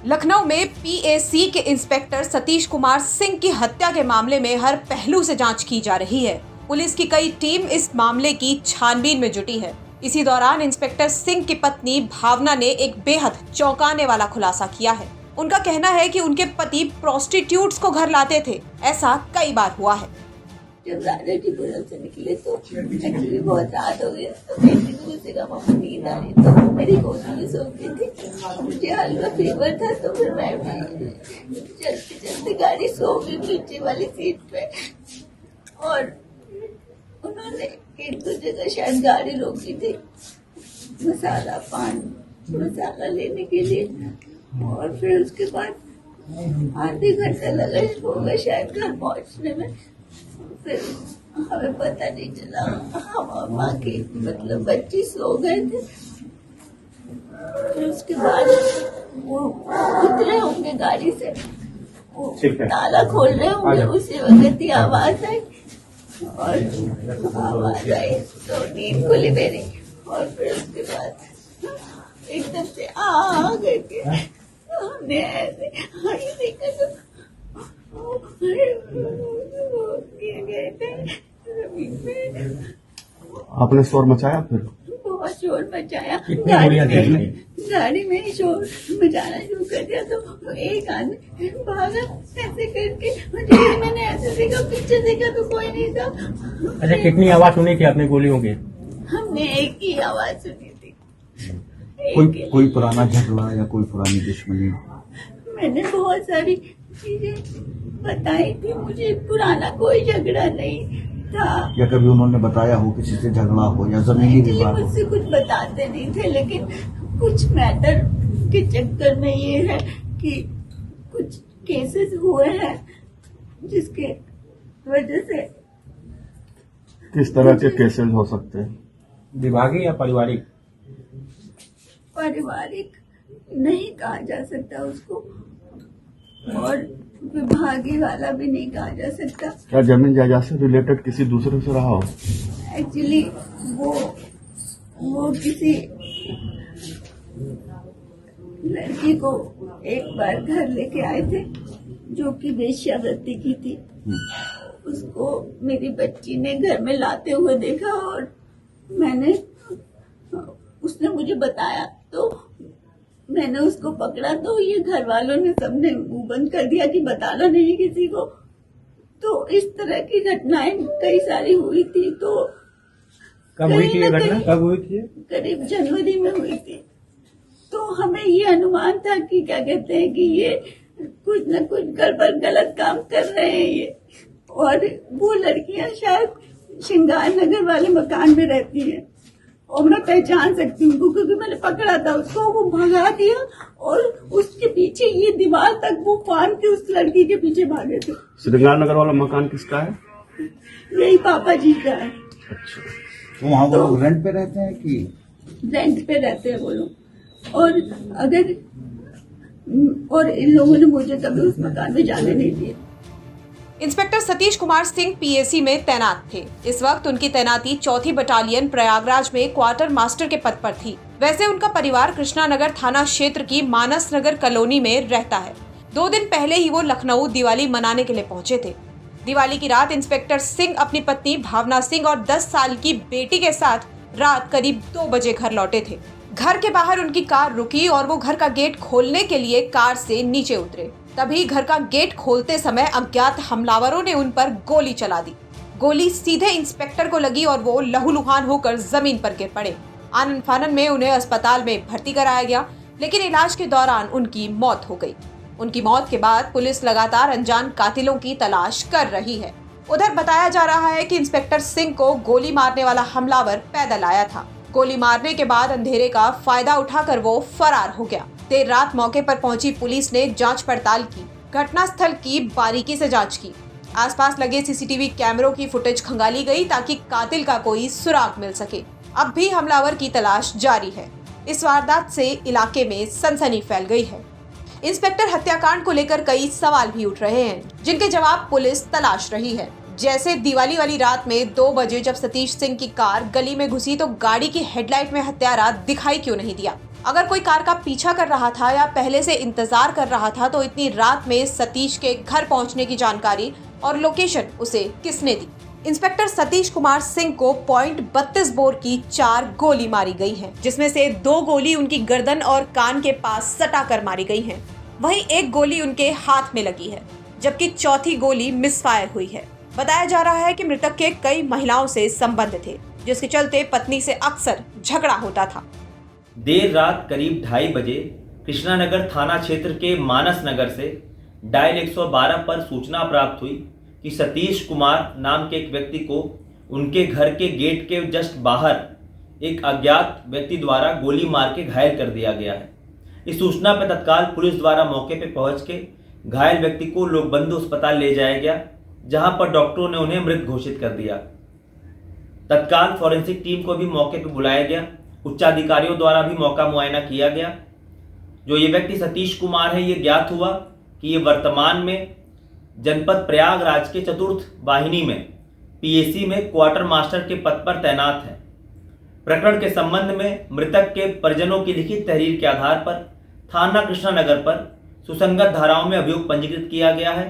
लखनऊ में पीएसी के इंस्पेक्टर सतीश कुमार सिंह की हत्या के मामले में हर पहलू से जांच की जा रही है। पुलिस की कई टीम इस मामले की छानबीन में जुटी है। इसी दौरान इंस्पेक्टर सिंह की पत्नी भावना ने एक बेहद चौंकाने वाला खुलासा किया है। उनका कहना है कि उनके पति प्रोस्टिट्यूट्स को घर लाते थे। ऐसा कई बार हुआ है। जब राजा की बुरल से निकले तो एक्चुअली बहुत रात हो गई, तो बेटी को किसी का मामा नींद आ रही, तो मेरी गोदी में सो गई थी। मुझे हल्का फीवर था, तो फिर मैं चलते चलते गाड़ी सो गई पीछे वाली सीट पे। और उन्होंने एक दो जगह शायद गाड़ी रोकी थी मसाला लेने के लिए, और फिर उसके बाद आधे घंटा लगा होगा शायद घर पहुंचने में। फिर हमें पता नहीं चला, हम और माँ के मतलब बच्चे सो गए थे। फिर उसके बाद वो उतरे होंगे गाड़ी से, वो ताला खोल रहे होंगे, उसी वक्त ही आवाज आई तो नींद खुली मेरी। और फिर उसके बाद एकदम से आ गए, हमने ऐसे देखा तो आपने शोर मचाया? फिर बहुत शोर मचाया, गाड़ी में ही शोर मचाना शुरू कर दिया। तो एक आदमी भागा ऐसे करके, जैसे मैंने ऐसे देखा, पीछे देखा तो कोई नहीं था। अच्छा, कितनी आवाज सुनी थी आपने गोलियों की? हमने एक ही आवाज सुनी थी। कोई पुराना झगड़ा या कोई पुरानी दुश्मनी? मैंने बहुत सारी चीजें बताई थी, मुझे पुराना कोई झगड़ा नहीं था। या कभी उन्होंने बताया हो किसी से झगड़ा हो या जमीनी विवाद? मुझसे कुछ बताते नहीं थे, लेकिन कुछ मैटर के चक्कर में ये है कि कुछ केसेस हुए हैं जिसके वजह से। किस तरह के केसेस हो सकते हैं? विभागीय या पारिवारिक? पारिवारिक नहीं कहा जा सकता उसको, और विभागीय वाला भी नहीं कहा जा सकता। क्या जमीन जायदाद से रिलेटेड किसी दूसरे से रहा हो? एक्चुअली वो किसी लड़की को एक बार घर लेके आए थे जो कि वेश्यावृत्ति की थी। उसको मेरी बच्ची ने घर में लाते हुए देखा, और उसने मुझे बताया, तो मैंने उसको पकड़ा। तो ये घर वालों ने सबने मुंह बंद कर दिया कि बताना नहीं किसी को। तो इस तरह की घटनाएं कई सारी हुई थी। तो कब हुई थी ये घटना? कब हुई थी? करीब जनवरी में हुई थी। तो हमें ये अनुमान था कि क्या कहते हैं कि ये कुछ न कुछ गड़बड़ गलत काम कर रहे हैं ये। और वो लड़कियां शायद श्रृंगार नगर वाले मकान में रहती हैं, और मैं पहचान सकती हूँ उनको, क्योंकि मैंने पकड़ा था उसको। वो भगा दिया, और उसके पीछे ये दीवार तक वो फान के उस लड़की के पीछे भागे थे। श्रृंगार नगर वाला मकान किसका है? यही पापा जी का है। अच्छा, तो वहाँ वो लोग रेंट पे रहते हैं कि? रेंट पे रहते हैं वो लोग। और इन लोगों ने मुझे कभी उस मकान में जाने नहीं दिया। इंस्पेक्टर सतीश कुमार सिंह पीएसी में तैनात थे। इस वक्त उनकी तैनाती 4थी बटालियन प्रयागराज में क्वार्टर मास्टर के पद पर थी। वैसे उनका परिवार कृष्णानगर थाना क्षेत्र की मानस नगर कॉलोनी में रहता है। 2 दिन पहले ही वो लखनऊ दिवाली मनाने के लिए पहुंचे थे। दिवाली की रात इंस्पेक्टर सिंह अपनी पत्नी भावना सिंह और 10 साल की बेटी के साथ रात करीब 2 बजे घर लौटे थे। घर के बाहर उनकी कार रुकी और वो घर का गेट खोलने के लिए कार से नीचे उतरे। तभी घर का गेट खोलते समय अज्ञात हमलावरों ने उन पर गोली चला दी। गोली सीधे इंस्पेक्टर को लगी और वो लहूलुहान होकर जमीन पर गिर पड़े। आनन फानन में उन्हें अस्पताल में भर्ती कराया गया, लेकिन इलाज के दौरान उनकी मौत हो गई। उनकी मौत के बाद पुलिस लगातार अनजान कातिलों की तलाश कर रही है। उधर बताया जा रहा है कि इंस्पेक्टर सिंह को गोली मारने वाला हमलावर पैदल आया था। गोली मारने के बाद अंधेरे का फायदा उठाकर वो फरार हो गया। देर रात मौके पर पहुंची पुलिस ने जांच पड़ताल की, घटनास्थल की बारीकी से जांच की। आसपास लगे सीसीटीवी कैमरों की फुटेज खंगाली गई ताकि कातिल का कोई सुराग मिल सके। अब भी हमलावर की तलाश जारी है। इस वारदात से इलाके में सनसनी फैल गई है। इंस्पेक्टर हत्याकांड को लेकर कई सवाल भी उठ रहे हैं, जिनके जवाब पुलिस तलाश रही है। जैसे दिवाली वाली रात में 2 बजे जब सतीश सिंह की कार गली में घुसी तो गाड़ी की हेडलाइट में हत्यारा दिखाई क्यों नहीं दिया? अगर कोई कार का पीछा कर रहा था या पहले से इंतजार कर रहा था तो इतनी रात में सतीश के घर पहुंचने की जानकारी और लोकेशन उसे किसने दी? इंस्पेक्टर सतीश कुमार सिंह को .32 बोर की 4 गोली मारी गई हैं, जिसमें से 2 गोली उनकी गर्दन और कान के पास सटा कर मारी गई हैं। वहीं 1 गोली उनके हाथ में लगी है, जबकि चौथी गोली मिसफायर हुई है। बताया जा रहा है कि मृतक के कई महिलाओं से संबंध थे, जिसके चलते पत्नी से अक्सर झगड़ा होता था। देर रात करीब 2:30 बजे कृष्णानगर थाना क्षेत्र के मानस नगर से डायल 112 पर सूचना प्राप्त हुई कि सतीश कुमार नाम के एक व्यक्ति को उनके घर के गेट के जस्ट बाहर एक अज्ञात व्यक्ति द्वारा गोली मार के घायल कर दिया गया है। इस सूचना पर तत्काल पुलिस द्वारा मौके पर पहुंच के घायल व्यक्ति को लोकबंधु अस्पताल ले जाया गया, जहां पर डॉक्टरों ने उन्हें मृत घोषित कर दिया। तत्काल फॉरेंसिक टीम को भी मौके पर बुलाया गया, उच्चाधिकारियों द्वारा भी मौका मुआयना किया गया। जो ये व्यक्ति सतीश कुमार है, ये ज्ञात हुआ कि ये वर्तमान में जनपद प्रयागराज के चतुर्थ वाहिनी में पीएसी में क्वार्टर मास्टर के पद पर तैनात है। प्रकरण के संबंध में मृतक के परिजनों की लिखित तहरीर के आधार पर थाना कृष्णानगर पर सुसंगत धाराओं में अभियोग पंजीकृत किया गया है।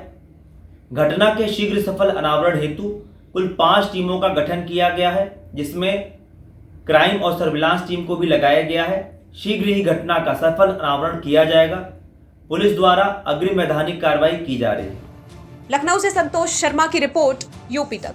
घटना के शीघ्र सफल अनावरण हेतु कुल 5 टीमों का गठन किया गया है, जिसमें क्राइम और सर्विलांस टीम को भी लगाया गया है। शीघ्र ही घटना का सफल अनावरण किया जाएगा। पुलिस द्वारा अग्रिम वैधानिक कार्रवाई की जा रही है। लखनऊ से संतोष शर्मा की रिपोर्ट, यूपी तक।